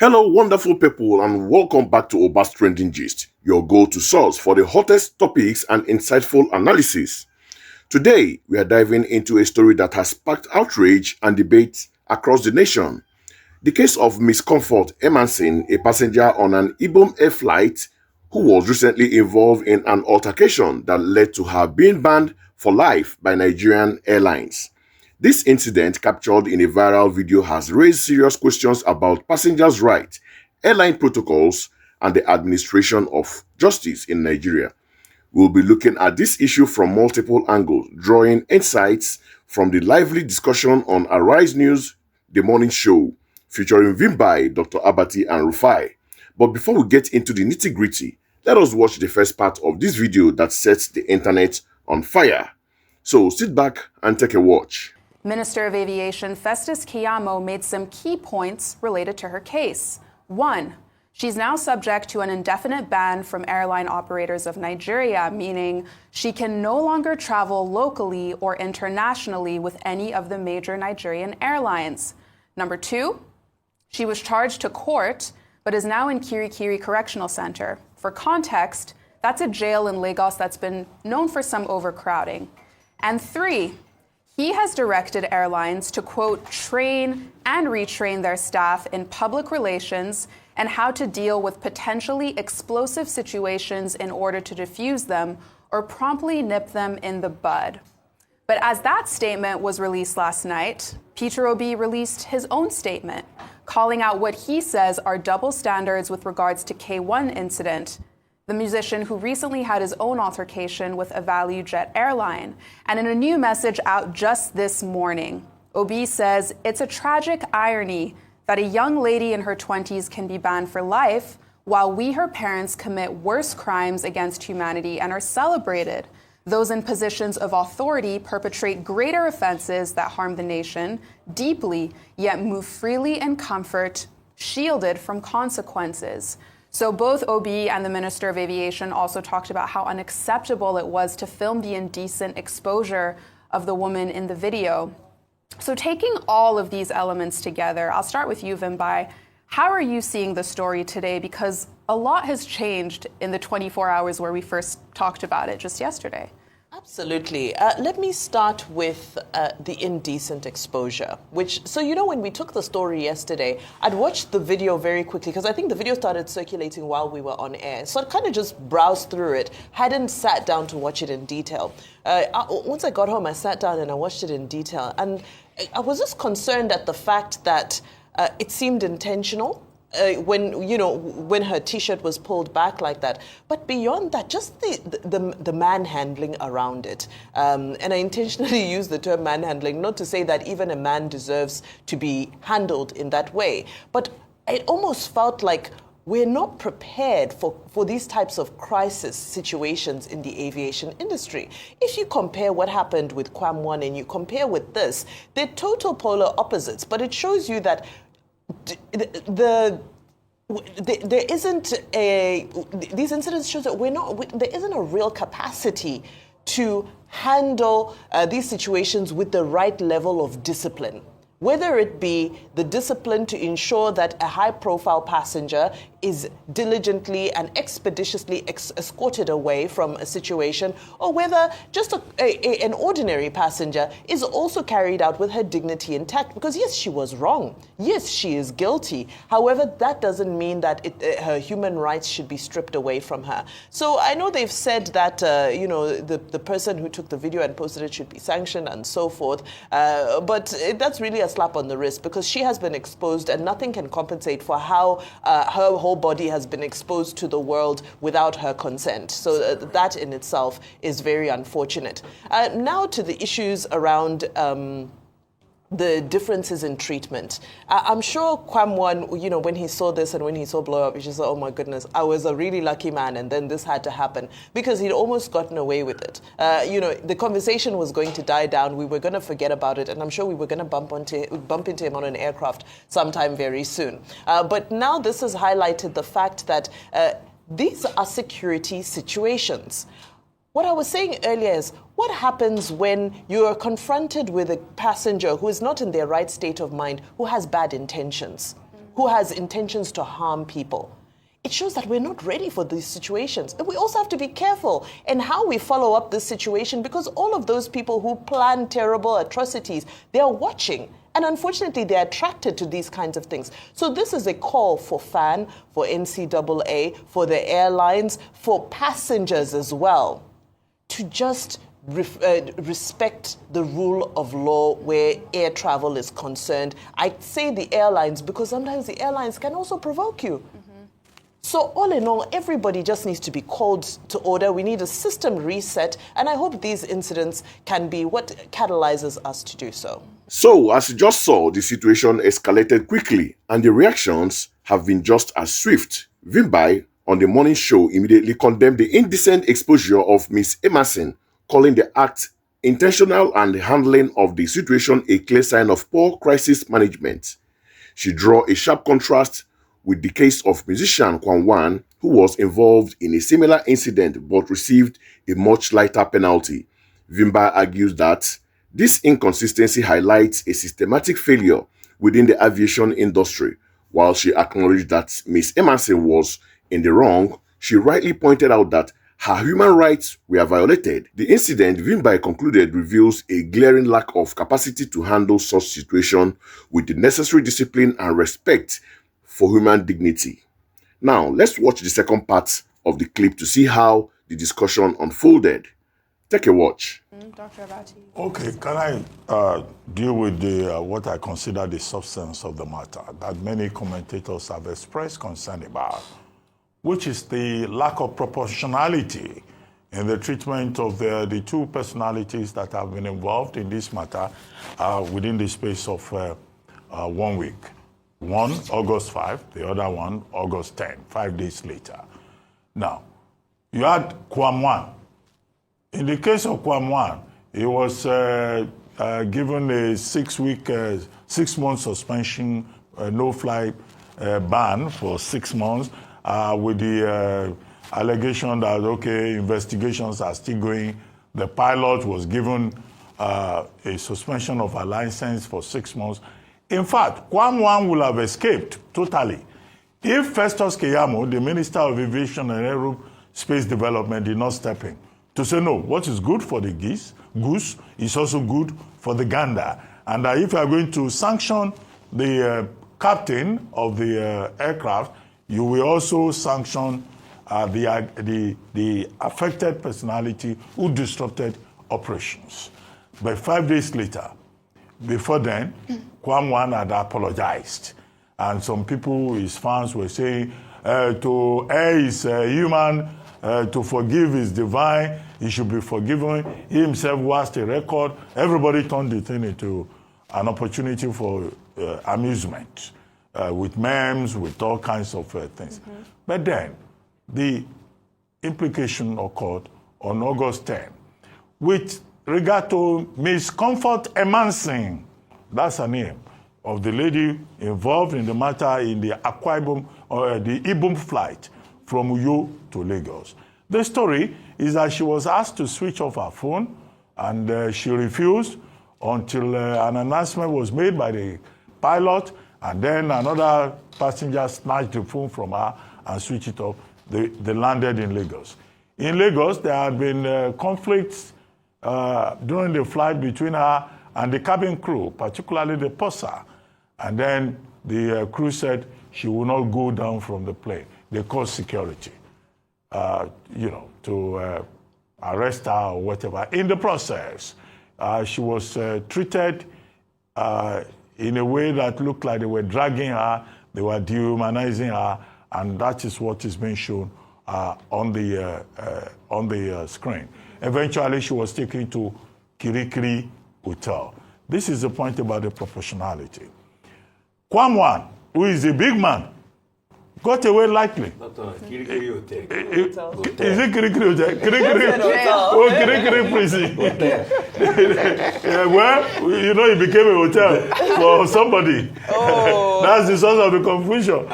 Hello, wonderful people, and welcome back to Oba's Trending Gist, your go-to source for the hottest topics and insightful analysis. Today, we are diving into a story that has sparked outrage and debate across the nation. The case of Miss Comfort Emmanson, a passenger on an Ibom Air flight who was recently involved in an altercation that led to her being banned for life by Nigerian airlines. This incident, captured in a viral video, has raised serious questions about passengers' rights, airline protocols, and the administration of justice in Nigeria. We'll be looking at this issue from multiple angles, drawing insights from the lively discussion on Arise News, the morning show, featuring Vimbai, Dr. Abati, and Rufia. But before we get into the nitty-gritty, let us watch the first part of this video that sets the internet on fire. So sit back and take a watch. Minister of Aviation Festus Keyamo made some key points related to her case. 1. She's now subject to an indefinite ban from airline operators of Nigeria, meaning she can no longer travel locally or internationally with any of the major Nigerian airlines. Number 2, she was charged to court, but is now in Kirikiri Correctional Center. For context, that's a jail in Lagos that's been known for some overcrowding. And 3, he has directed airlines to, quote, train and retrain their staff in public relations and how to deal with potentially explosive situations in order to defuse them or promptly nip them in the bud. But as that statement was released last night, Peter Obi released his own statement, calling out what he says are double standards with regards to K1 incident, the musician who recently had his own altercation with a value jet airline. And in a new message out just this morning, Obi says it's a tragic irony that a young lady in her 20s can be banned for life while we, her parents, commit worse crimes against humanity and are celebrated. Those in positions of authority perpetrate greater offenses that harm the nation deeply, yet move freely in comfort, shielded from consequences. So both Obi and the Minister of Aviation also talked about how unacceptable it was to film the indecent exposure of the woman in the video. So taking all of these elements together, I'll start with you, Vimbai. How are you seeing the story today? Because a lot has changed in the 24 hours where we first talked about it just yesterday. Absolutely. Let me start with the indecent exposure, when we took the story yesterday, I'd watched the video very quickly because I think the video started circulating while we were on air. So I kind of just browsed through it, hadn't sat down to watch it in detail. Once I got home, I sat down and I watched it in detail. And I was just concerned at the fact that it seemed intentional. When her T-shirt was pulled back like that. But beyond that, just the manhandling around it. And I intentionally use the term manhandling, not to say that even a man deserves to be handled in that way. But it almost felt like we're not prepared for these types of crisis situations in the aviation industry. If you compare what happened with Kwam 1 and you compare with this, they're total polar opposites. But it shows you that there isn't these incidents show that there isn't a real capacity to handle these situations with the right level of discipline. Whether it be the discipline to ensure that a high-profile passenger is diligently and expeditiously escorted away from a situation, or whether just an ordinary passenger is also carried out with her dignity intact. Because yes, she was wrong. Yes, she is guilty. However, that doesn't mean that her human rights should be stripped away from her. So I know they've said that the person who took the video and posted it should be sanctioned and so forth, but that's really a slap on the wrist because she has been exposed and nothing can compensate for how her whole body has been exposed to the world without her consent. So that in itself is very unfortunate. Now to the issues around the differences in treatment. I'm sure Kwam 1, when he saw this and when he saw blow up, he just said, oh my goodness, I was a really lucky man and then this had to happen because he'd almost gotten away with it. The conversation was going to die down. We were going to forget about it and I'm sure we were going to bump into him on an aircraft sometime very soon. But now this has highlighted the fact that these are security situations. What I was saying earlier is, what happens when you are confronted with a passenger who is not in their right state of mind, who has bad intentions? who has intentions to harm people. It shows that we're not ready for these situations. And we also have to be careful in how we follow up this situation, because all of those people who plan terrible atrocities, they are watching. And unfortunately, they're attracted to these kinds of things. So this is a call for FAN, for NCAA, for the airlines, for passengers as well, to just respect the rule of law where air travel is concerned. I say the airlines because sometimes the airlines can also provoke you. So all in all, everybody just needs to be called to order. We need a system reset, and I hope these incidents can be what catalyzes us to do so. So, as you just saw, the situation escalated quickly, and the reactions have been just as swift. Vimbai, on the morning show, immediately condemned the indecent exposure of Ms. Emmanson, calling the act intentional and the handling of the situation a clear sign of poor crisis management. She drew a sharp contrast with the case of musician Kwan Wan, who was involved in a similar incident but received a much lighter penalty. Vimba argues that this inconsistency highlights a systematic failure within the aviation industry. While she acknowledged that Ms. Emmanson was in the wrong, she rightly pointed out that her human rights were violated. The incident, Vimba concluded, reveals a glaring lack of capacity to handle such situations with the necessary discipline and respect for human dignity. Now, let's watch the second part of the clip to see how the discussion unfolded. Take a watch. Dr. Abati. Okay, can I deal with the what I consider the substance of the matter that many commentators have expressed concern about, which is the lack of proportionality in the treatment of the two personalities that have been involved in this matter within the space of 1 week. One, August 5, the other one, August 10, 5 days later. Now, you had Kwam Wan. In the case of Kwam Wan, he was given a 6-month suspension, no-fly ban for 6 months with the allegation that, okay, investigations are still going. The pilot was given a suspension of a license for 6 months. In fact, Kwam Wan will have escaped totally if Festus Keyamo, the Minister of Aviation and Aerospace Development, did not step in to say, no, what is good for the goose is also good for the gander. And that if you are going to sanction the captain of the aircraft, you will also sanction the affected personality who disrupted operations. But 5 days later, before then, Kwam Wan had apologized. And some people, his fans, were saying, to err is human, to forgive is divine, he should be forgiven. He himself was a record. Everybody turned the thing into an opportunity for amusement, with memes, with all kinds of things. But then, the implication occurred on August 10, with regard to Miss Comfort Emmanson. That's her name, of the lady involved in the matter in the the Ibom flight from Uyo to Lagos. The story is that she was asked to switch off her phone, and she refused until an announcement was made by the pilot, and then another passenger snatched the phone from her and switched it off. They landed in Lagos. In Lagos, there had been conflicts during the flight between her and the cabin crew, particularly the purser. And then the crew said she would not go down from the plane. They called security, to arrest her or whatever. In the process, she was treated in a way that looked like they were dragging her, they were dehumanizing her, and that is what is being shown on the screen. Eventually, she was taken to Kirikiri Hotel. This is the point about the proportionality. Kwam Wan, who is a big man, got away lightly. Kirikiri Hotel. Is it Kirikiri Hotel? Kirikiri prison. Well, it became a hotel for somebody. Oh. That's the source of the confusion.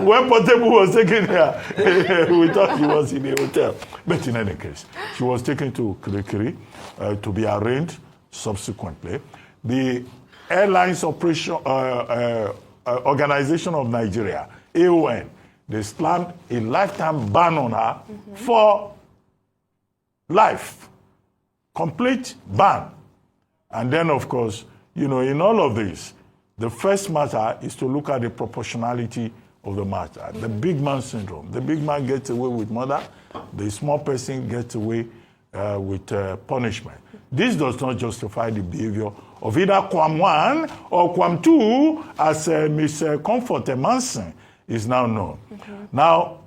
When Portable was taken here, we thought he was in a hotel. But in any case, she was taken to Kirikiri to be arraigned subsequently. The airline's Organization of Nigeria, AON, they slammed a lifetime ban on her for life. Complete ban. And then, of course, in all of this, the first matter is to look at the proportionality of the matter. The big man syndrome. The big man gets away with murder. The small person gets away with punishment. This does not justify the behavior of either Quam 1 or Quam 2, as Ms. Comfort Emmanson is now known. Now,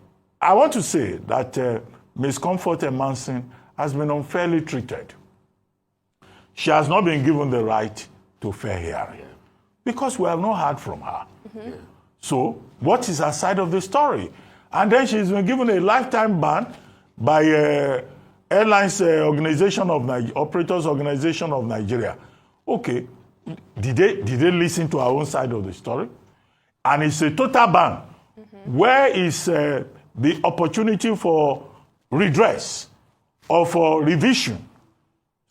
I want to say that Ms. Comfort Emmanson has been unfairly treated. She has not been given the right to fair hearing because we have not heard from her. So, what is her side of the story? And then she's been given a lifetime ban by Airlines Organization of Operators Organization of Nigeria. Okay, did they listen to her own side of the story? And it's a total ban. Where is the opportunity for redress or for revision?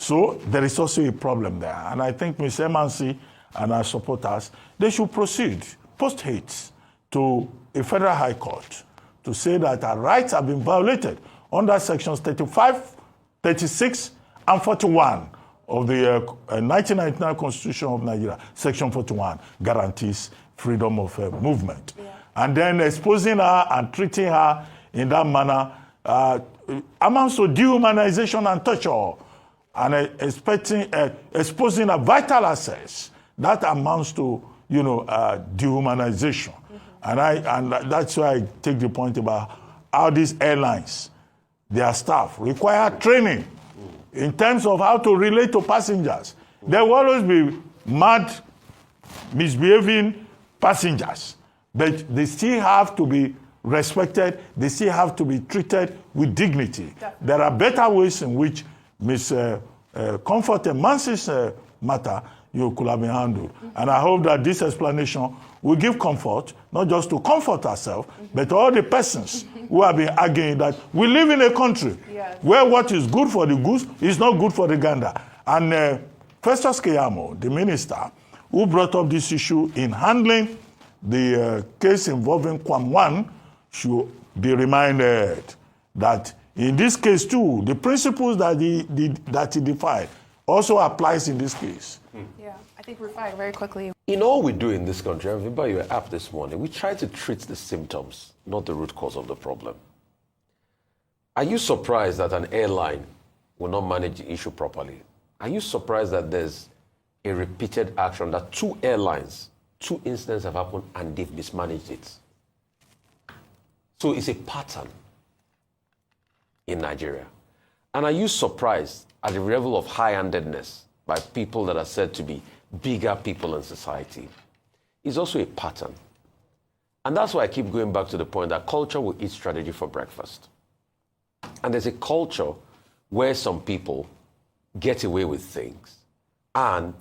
So there is also a problem there. And I think Ms. Emmanson and her supporters, they should proceed post-haste to a federal high court to say that her rights have been violated under sections 35, 36, and 41 of the 1999 Constitution of Nigeria. Section 41 guarantees freedom of movement. And then exposing her and treating her in that manner amounts to dehumanization and torture, and exposing her vital assets. That amounts to, dehumanization. And that's why I take the point about how these airlines, their staff, require training in terms of how to relate to passengers. There will always be mad, misbehaving passengers, but they still have to be respected. They still have to be treated with dignity. Definitely. There are better ways in which Ms. Comfort Emmanson's matter could have been handled. And I hope that this explanation will give comfort, not just to comfort herself, but to all the persons who have been arguing that we live in a country where what is good for the goose is not good for the gander. And Festus Keyamo, the minister, who brought up this issue in handling the case involving Quam 1, should be reminded that in this case too, the principles that he defined also applies in this case. Yeah, I think Rufia, very quickly. In all we do in this country, I remember your app this morning, we try to treat the symptoms, not the root cause of the problem. Are you surprised that an airline will not manage the issue properly? Are you surprised that there's a repeated action, that 2 airlines, 2 incidents have happened and they've mismanaged it? So it's a pattern in Nigeria. And are you surprised at the level of high-handedness by people that are said to be bigger people in society? It's also a pattern. And that's why I keep going back to the point that culture will eat strategy for breakfast. And there's a culture where some people get away with things and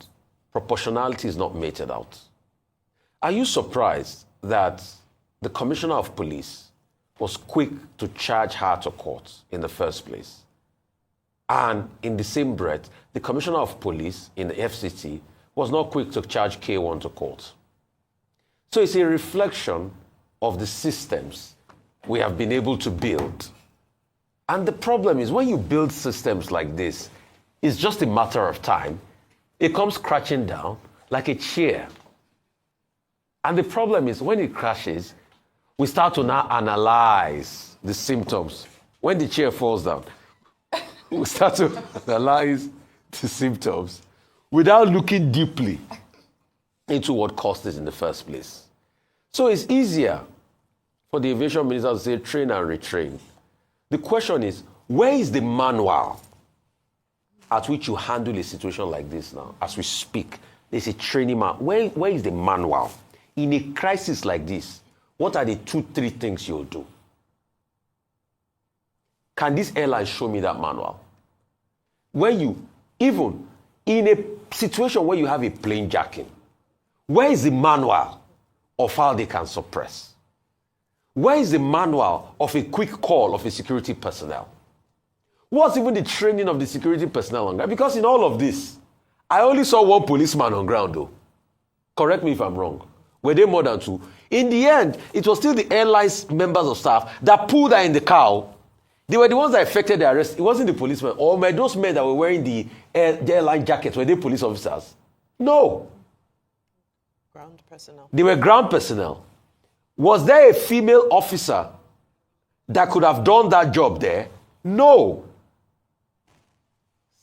proportionality is not meted out. Are you surprised that the Commissioner of Police was quick to charge her to court in the first place? And in the same breath, the Commissioner of Police in the FCT was not quick to charge K1 to court. So it's a reflection of the systems we have been able to build. And the problem is when you build systems like this, it's just a matter of time. It comes crashing down like a chair. And the problem is when it crashes, we start to now analyze the symptoms. When the chair falls down, we start to analyze the symptoms without looking deeply into what caused it in the first place. So it's easier for the aviation minister to say train and retrain. The question is, where is the manual at which you handle a situation like this now? As we speak, there's a training manual. Where is the manual? In a crisis like this, what are the 2-3 things you'll do? Can this airline show me that manual? When you, even in a situation where you have a plane jacking, where is the manual of how they can suppress? Where is the manual of a quick call of a security personnel? What's even the training of the security personnel on ground? Because in all of this, I only saw one policeman on ground though. Correct me if I'm wrong. Were they more than two? In the end, it was still the airline's members of staff that pulled her in the car. They were the ones that effected the arrest. It wasn't the policemen. Or were those men that were wearing the airline jackets, were they police officers? No. Ground personnel. They were ground personnel. Was there a female officer that could have done that job there? No.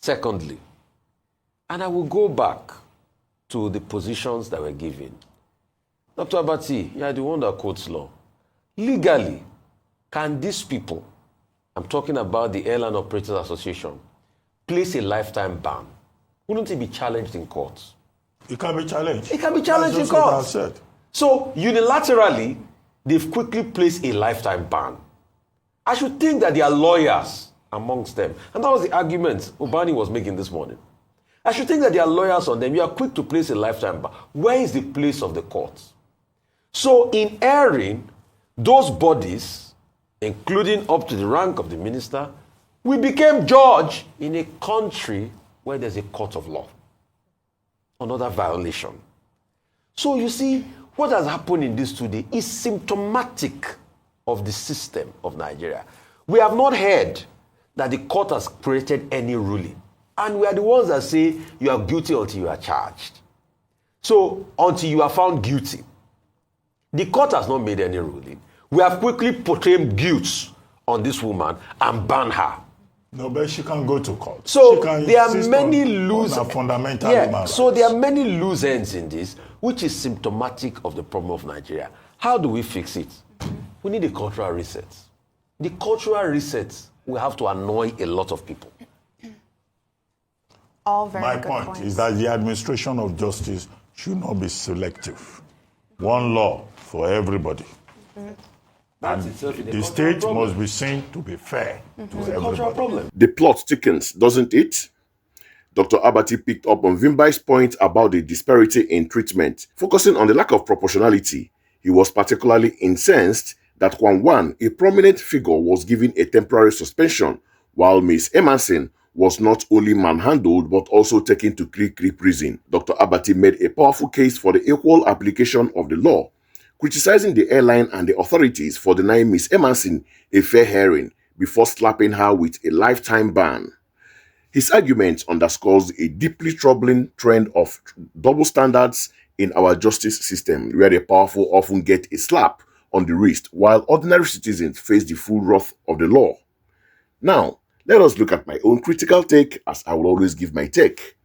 Secondly, and I will go back to the positions that were given. Dr. Abati, you are the one that quotes law. Legally, can these people, I'm talking about the Airline Operators Association, place a lifetime ban? Wouldn't it be challenged in court? It can be challenged. It can be challenged in That's just what I court. said. So unilaterally, they've quickly placed a lifetime ban. I should think that there are lawyers amongst them. And that was the argument Obani was making this morning. I should think that there are lawyers on them. You are quick to place a lifetime ban. Where is the place of the court? So in airing, those bodies, including up to the rank of the minister, we became judge in a country where there's a court of law. Another violation. So you see, what has happened in this today is symptomatic of the system of Nigeria. We have not heard that the court has created any ruling. And we are the ones that say you are guilty until you are charged. So until you are found guilty, the court has not made any ruling. We have quickly proclaimed guilt on this woman and banned her. No, but she can go to court. So She can there are insist many on loose her fundamental human So there are rights. many loose ends in this, which is symptomatic of the problem of Nigeria. How do we fix it? We need a cultural reset. The cultural reset will have to annoy a lot of people. All very My good point points. is that the administration of justice should not be selective. One law for everybody. That's And itself a the cultural state problem. must be seen to be fair to It's a cultural everybody. problem. The plot thickens, doesn't it? Dr. Abati picked up on Vimbai's point about the disparity in treatment, focusing on the lack of proportionality. He was particularly incensed that Kwan, a prominent figure, was given a temporary suspension, while Ms. Emmanson was not only manhandled but also taken to Kri prison. Dr. Abati made a powerful case for the equal application of the law, criticizing the airline and the authorities for denying Ms. Emmanson a fair hearing before slapping her with a lifetime ban. His argument underscores a deeply troubling trend of double standards in our justice system, where the powerful often get a slap on the wrist while ordinary citizens face the full wrath of the law. Now, let us look at my own critical take, as I will always give my take.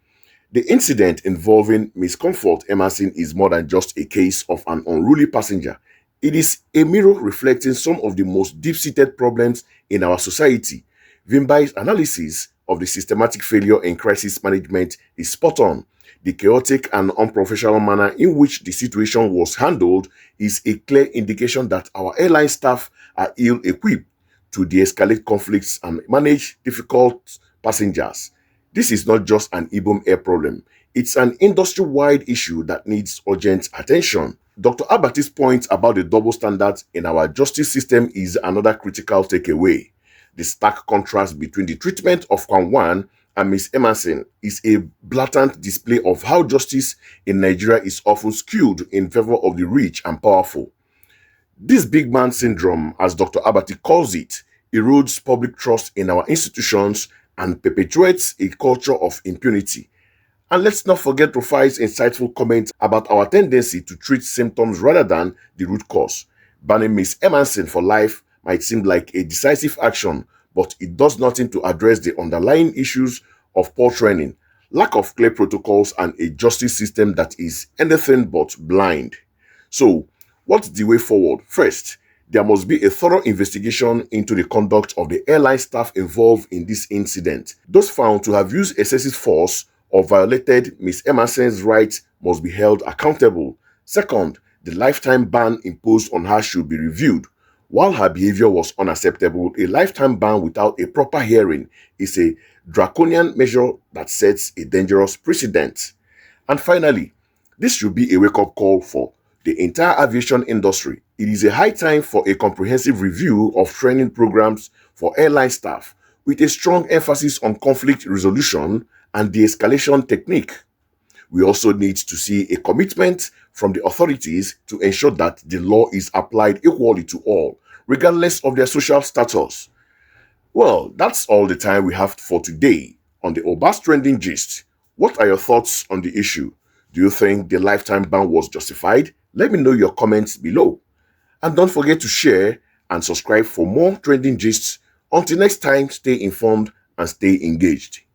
The incident involving Ms. Comfort Emmanson is more than just a case of an unruly passenger. It is a mirror reflecting some of the most deep-seated problems in our society. Vimbai's analysis of the systematic failure in crisis management is spot on. The chaotic and unprofessional manner in which the situation was handled is a clear indication that our airline staff are ill-equipped to de-escalate conflicts and manage difficult passengers. This is not just an Ibom Air problem. It's an industry-wide issue that needs urgent attention. Dr. Abati's point about the double standards in our justice system is another critical takeaway. The stark contrast between the treatment of Kwan and Ms. Emmanson is a blatant display of how justice in Nigeria is often skewed in favor of the rich and powerful. This big man syndrome, as Dr. Abati calls it, erodes public trust in our institutions and perpetuates a culture of impunity. And let's not forget Rufia's insightful comment about our tendency to treat symptoms rather than the root cause. Banning Ms. Emmanson for life might seem like a decisive action, but it does nothing to address the underlying issues of poor training, lack of clear protocols, and a justice system that is anything but blind. So, what's the way forward? First, there must be a thorough investigation into the conduct of the airline staff involved in this incident. Those found to have used excessive force or violated Ms. Emmanson's rights must be held accountable. Second, the lifetime ban imposed on her should be reviewed. While her behavior was unacceptable, a lifetime ban without a proper hearing is a draconian measure that sets a dangerous precedent. And finally, this should be a wake-up call for the entire aviation industry. It is a high time for a comprehensive review of training programs for airline staff with a strong emphasis on conflict resolution and de-escalation technique. We also need to see a commitment from the authorities to ensure that the law is applied equally to all, regardless of their social status. Well, that's all the time we have for today on the Obas Trending Gist. What are your thoughts on the issue? Do you think the lifetime ban was justified? Let me know your comments below. And don't forget to share and subscribe for more trending gists. Until next time, stay informed and stay engaged.